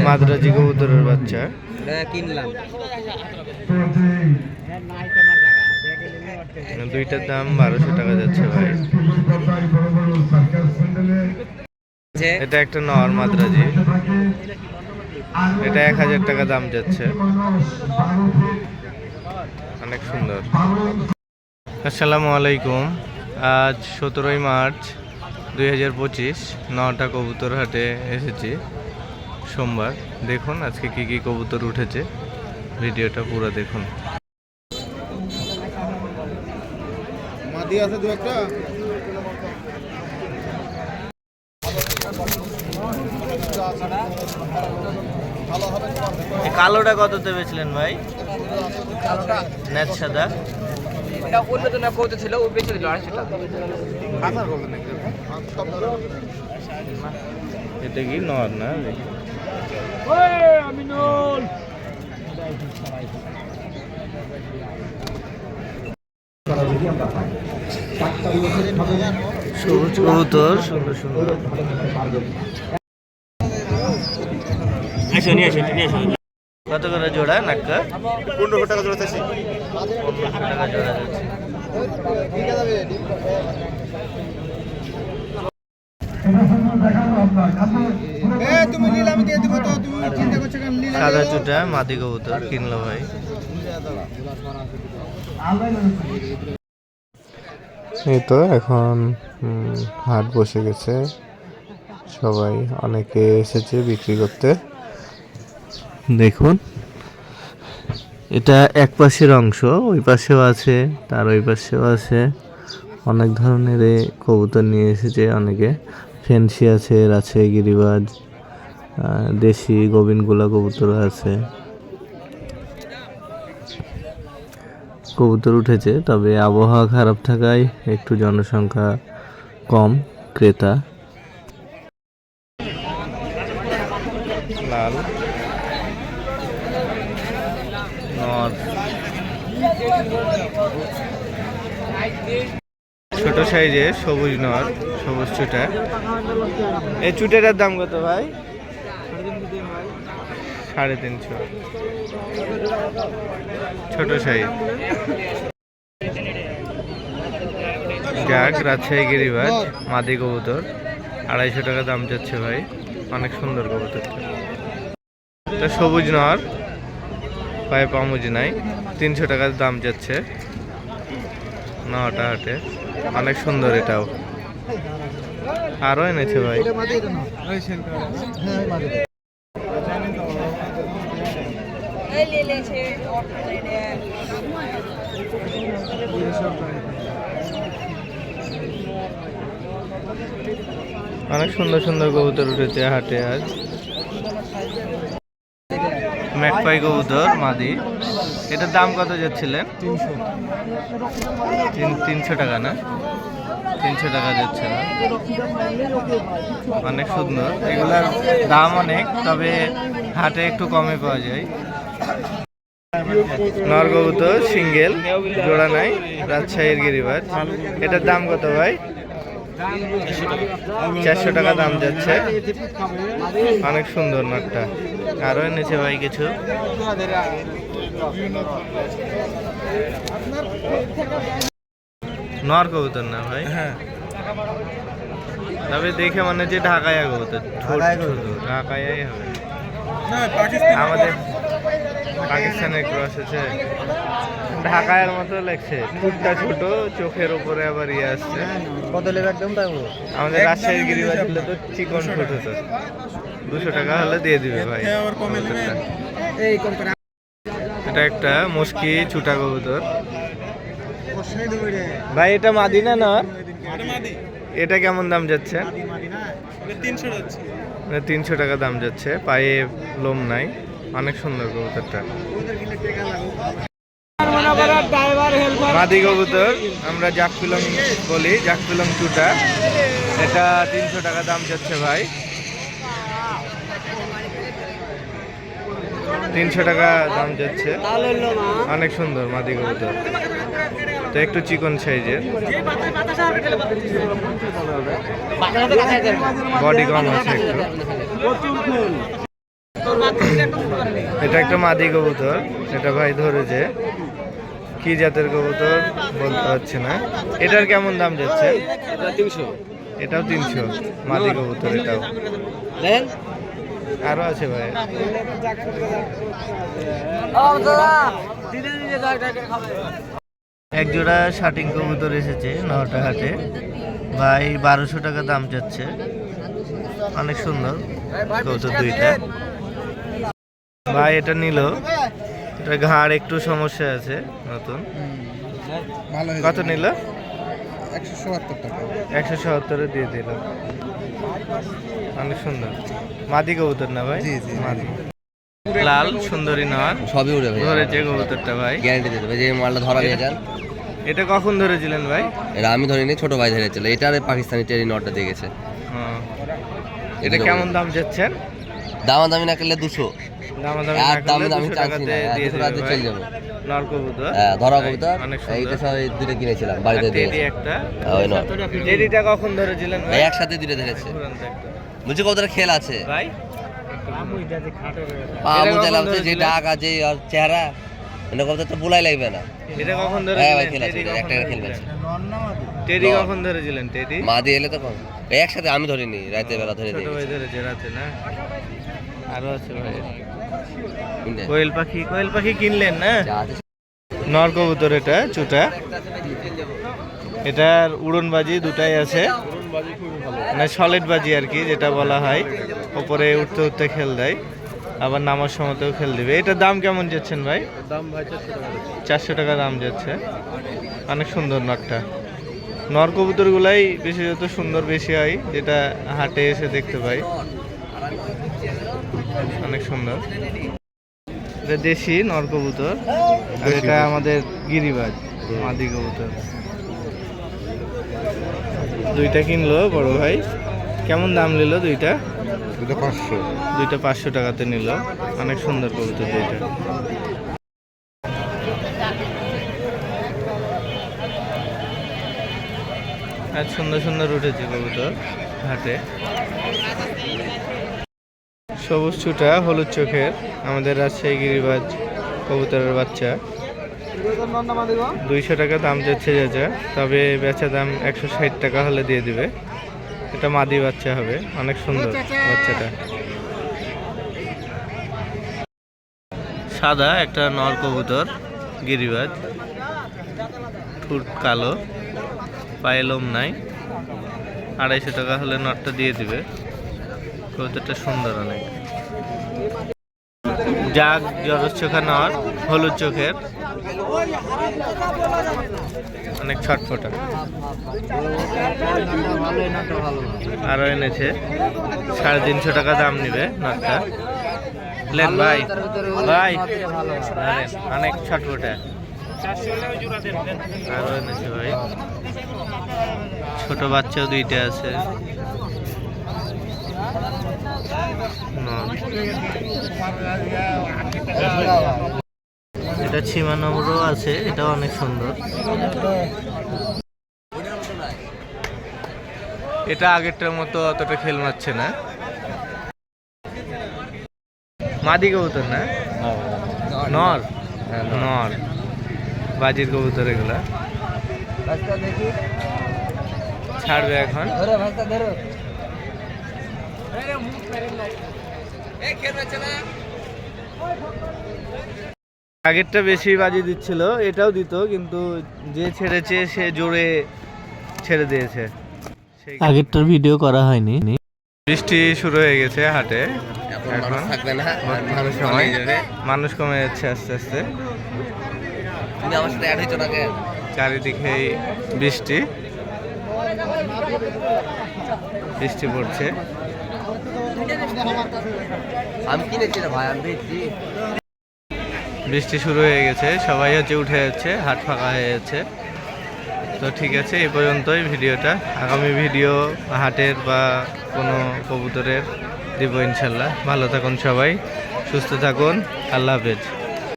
মাদ্রাজি কবুতরের বাচ্চা কিনলাম। দুইটার দাম 1200 টাকা যাচ্ছে ভাই। এটা একটা নর মাদ্রাজি, এটা 1000 টাকা দাম যাচ্ছে, অনেক সুন্দর। আসসালামু আলাইকুম। আজ 17ই মার্চ 2025, 9টা কবুতর হাটে এসেছি সোমবার। দেখুন আজকে কি কি কবুতর উঠেছে, ভিডিওটা পুরো দেখুন। আছে দু একটা কালোটা কততে বেচলেন ভাই? কালোটা নেট সাদা এটা অন্য জন্য কত ছিল, ও বেচে দিল 250 টাকা। এটা কি নর না? সবুজ কবুতর সুন্দর সুন্দর। কত করে জোড়া নাক্কা? 1500 টাকা জোড়া চাইছি। 1500 টাকা জোড়া যাচ্ছে। তুমি নীল আমি দিয়ে দিব তো, তুমি চিন্তা করছো কেন? নীল সাদা চুটা মাদি কবুতর কিনলো ভাই। এই তো এখন হাট বসে গেছে, সবাই অনেকে এসেছে বিক্রি করতে। দেখুন এটা এক পাশের অংশ, ওই পাশেও আছে, তার ওই পাশেও আছে। অনেক ধরনের কবুতর নিয়ে এসেছে অনেকে। ফেন্সি আছে, রাজশাহী গিরিবাজ, দেশি গোবিনগুলা কবুতর আছে। কবুতর উঠেছে, তবে আবহাওয়া খারাপ থাকায় একটু জনসংখ্যা কম, ক্রেতা। লাল নর, ছোট সাইজের সবুজ নর, সবুজ চুটা। এই চুটেটার দাম কত ভাই? 350। ছোট সাইজ জাগ রাজশাহী গিরিবাজ মাদি কবুতর, 250 টাকা দাম যাচ্ছে ভাই। অনেক সুন্দর কবুতরটা। এটা সবুজ নর, পায়ে পামুজ নাই, 300 টাকার দাম যাচ্ছে। নটা হাটে অনেক সুন্দর, এটাও আরো এনেছে ভাই। অনেক সুন্দর সুন্দর কবুতর উঠেছে হাটে আজ। ম্যাকপাই কবুতর মাদি, এটার দাম কত যাচ্ছিলেন? 300 টাকা না? 300 টাকা যাচ্ছে না? অনেক সুন্দর, এগুলার দাম অনেক, তবে হাটে একটু কমে পাওয়া যায়। নর কবুতর সিঙ্গেল, জোড়া নাই, রাজশাহীর গিরিবাজ। এটার দাম কত ভাই? 400 টাকা দাম যাচ্ছে। অনেক সুন্দর নটটা। আরো এনেছে ভাই কিছু। নর কবুতর না ভাই? হ্যাঁ, তবে দেখে মনে হচ্ছে ঢাকাইয়া কবুতর। ঢাকাইয়াই হবে আমাদের, পাকিস্তানের ক্রস আছে। ঢাকায়ের মতো লাগছে, ঠোঁটটা ছোট, চোখের উপরে আবার ইয়ে আসছে। কত লেবে একদম তাই আমাদের রাজশাহীর গিরিবাজ হলে তো চিকন ছোট হতো। 200 টাকা হলে দিয়ে দিবে ভাই। এটা একটা মুশকি চুটা কবুতর ভাই। এটা মাদি না নর? এটা কেমন দাম যাচ্ছে? 300 টাকা দাম যাচ্ছে, পায়ে লোম নাই। অনেক সুন্দর কবুতরটা। মাদি কবুতর আমরা জাকপিলং বলি, জাকপিলং চুটা। এটা 300 টাকা দাম যাচ্ছে ভাই। 300 টাকা দাম যাচ্ছে। অনেক সুন্দর মাদি কবুতর, তো একটু চিকন সাইজের, বডি কম আছে একটু। এটা একটা মাদি কবুতর, এটা ভাই ধরেছে। কি জাতের কবুতর বলতে পারছি না। এটার কেমন দাম যাচ্ছে? এটাও 300 মাদি কবুতর। এটাও আরো আছে ভাই। এক জোড়া শাটিং কবুতর এসেছে নটা হাটে ভাই, 1200 টাকা দাম যাচ্ছে। অনেক সুন্দর কবুতর দুইটা ভাই। এটা নিল, এটা ঘাড় একটু সমস্যা আছে নতুন। কত নিল? 177 টাকা। 177 দিয়ে দিল। অনেক সুন্দর মাদি কবুতর না ভাই? মাদি লাল সুন্দরী নর সবই উড়ে ধরেছে কবুতরটা ভাই, গ্যারান্টি দিতে হবে যে মালটা ধরা নিয়ে যান। এটা কখন ধরেছিলেন ভাই? এটা আমি ধরিনি, ছোট ভাই ধরেছিল। এটা পাকিস্তানি টেরি নটটা দিয়ে গেছে। এটা কেমন দাম যাচ্ছেন? দামাদামি না করলে 200। দামাদামি আর না করলে দামি 200 চাচ্ছি টাকাতে না, দিয়ে 200 টাকাতে দেবে চলে ভাই। যাবে। নর কবুতর, হ্যাঁ ধরা কবিতা। অনেক এইটা সুন্দর। সব দুটো কিনেছিলাম বাড়িতে দিয়ে টেডি একটা। ওই নট টেডিটা কখন ধরেছিলেন ভাই? একসাথে দুটো ধরেছে। পুরানটা একটা। বলছি কতটা খেল আছে ভাই পা এটা মুজা কখন লাগছে, যে ধরেছিলেন? ডাক আছে আর চেহারা, এটা কবুতর তো বুলাই লাগবে না। এটা কখন হ্যাঁ ভাই ধরেছিলেন? খেল আছে, টেডি কখন একটা খেল আছে। ধরেছিলেন? টেডি নর। কখন ধরেছিলেন? টেডি মা দিয়ে এলে তখন একসাথে আমি ধরিনি, রাতে বেলা ধরে ছোট দিই। ভাই ধরেছে রাতে না? আরো আছে ভাই। কোয়েল পাখি, কোয়েল পাখি কিনলেন না? নর কবুতর, এটা চুটা। এটার উড়নবাজি দুটাই আছে, মানে সলিড বাজি আর কি যেটা বলা হয়। ওপরে উঠতে উঠতে খেল দেয়, আবার নামার সময়তেও খেল দিবে। এটার দাম কেমন যাচ্ছেন ভাই? দাম ভাই 400 টাকা দাম যাচ্ছে। অনেক সুন্দর নরটা। নর কবুতরগুলাই বিশেষত সুন্দর বেশি হয়, যেটা হাটে এসে দেখতে পাই। অনেক সুন্দর। এটা দেশি নর কবুতর, আর এটা আমাদের গিরিবাজ মাদি কবুতর। দুইটা কিনলো বড় ভাই। কেমন দাম নিল দুইটা? 500। দুইটা 500 টাকাতে নিল। অনেক সুন্দর কবুতর দুইটা। আজ সুন্দর সুন্দর উঠেছে কবুতর হাটে। সবুজ ছুটা হলুদ চোখের আমাদের রাজশাহী গিরিবাজ কবুতরের বাচ্চা। 200 টাকা দাম যাচ্ছে যা, তবে বেচা দাম 160 টাকা হলে দিয়ে দিবে। এটা মাদি বাচ্চা হবে। অনেক সুন্দর বাচ্চাটা। সাদা একটা নর কবুতর গিরিবাজ, ঠোঁট কালো, পায়ে লোম নাই। 250 টাকা হলে নটটা দিয়ে দিবে। কবুতরটা সুন্দর অনেক। জাগ জরস চোখা নর, হলুদ চোখের, অনেক ছটফটা। আরো এনেছে, 350 টাকা দাম নিবে নটটা। লেন ভাই, ভাই ধরেন, অনেক ছটফটা। আরো এনেছে ভাই। ছোট বাচ্চাও দুইটা আছে। এটা সীমা নম্বরও আছে, এটা অনেক সুন্দর। এটা আগেরটার মতো অতটা খেল মারছে না। মাদি কবুতর না? নর, নর বাজির কবুতর এগুলা। ছাড়বে এখন। আগেরটা বেশি বাজি দিচ্ছিল, এটাও দিত, কিন্তু যে ছেড়েছে সে জোরে ছেড়ে দিয়েছে। আগেরটার ভিডিও করা হয়নি। বৃষ্টি শুরু হয়ে গেছে হাটে। এখন থাকবে না, বর্তমান সময় মানুষ কমে যাচ্ছে আস্তে আস্তে। তুমি আমার সাথে অ্যাড হইছো না কেন? চারিদিকেই বৃষ্টি, বৃষ্টি পড়ছে। আমি কিনেছি রে ভাই, আমি বেচছি। বৃষ্টি শুরু হয়ে গেছে, সবাই হচ্ছে উঠে যাচ্ছে, হাট ফাঁকা হয়ে যাচ্ছে। তো ঠিক আছে, এই পর্যন্তই ভিডিওটা। আগামী ভিডিও হাটের বা কোনো কবুতরের দিব ইনশাল্লাহ। ভালো থাকুন সবাই, সুস্থ থাকুন। আল্লাহ হাফেজ।